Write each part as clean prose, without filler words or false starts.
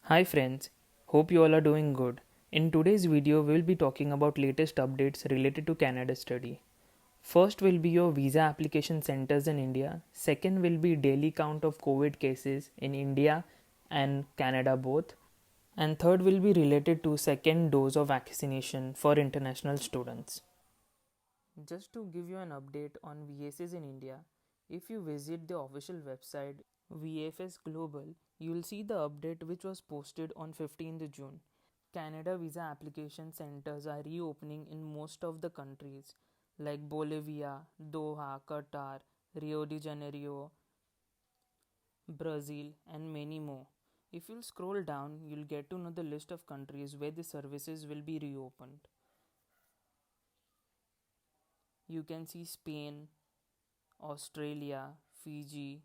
Hi friends, hope you all are doing good. In today's video, we will be talking about latest updates related to Canada study. First will be your visa application centers in India. Second will be daily count of COVID cases in India and Canada both. And third will be related to second dose of vaccination for international students. Just to give you an update on VSs in India, if you visit the official website VFS Global, you will see the update which was posted on 15th June. Canada visa application centers are reopening in most of the countries like Bolivia, Doha, Qatar, Rio de Janeiro, Brazil, and many more. If you'll scroll down, you'll get to know the list of countries where the services will be reopened. You can see Spain, Australia, Fiji.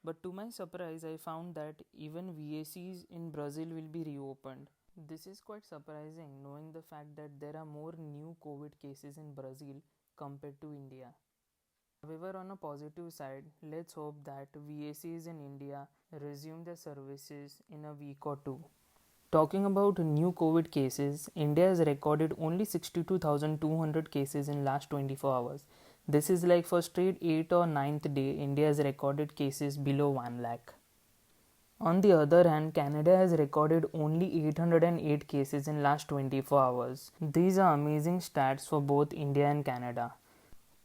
But to my surprise, I found that even VACs in Brazil will be reopened. This is quite surprising knowing the fact that there are more new COVID cases in Brazil compared to India. However, on a positive side, let's hope that VACs in India resume their services in a week or two. Talking about new COVID cases, India has recorded only 62,200 cases in last 24 hours. This is like for straight 8th or ninth day, India has recorded cases below 1 lakh. On the other hand, Canada has recorded only 808 cases in last 24 hours. These are amazing stats for both India and Canada.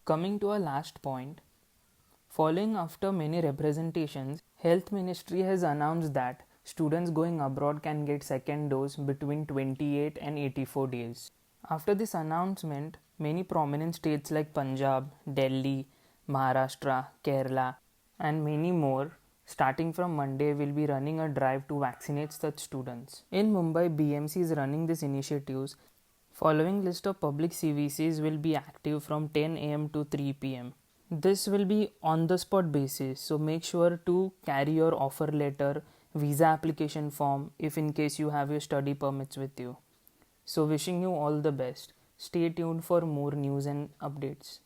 Coming to our last point, following after many representations, Health Ministry has announced that students going abroad can get second dose between 28 and 84 days. After this announcement, many prominent states like Punjab, Delhi, Maharashtra, Kerala, and many more starting from Monday will be running a drive to vaccinate such students. In Mumbai, BMC is running these initiatives. Following list of public CVCs will be active from 10 am to 3 pm. This will be on the spot basis, so make sure to carry your offer letter, visa application form if in case you have your study permits with you. So wishing you all the best. Stay tuned for more news and updates.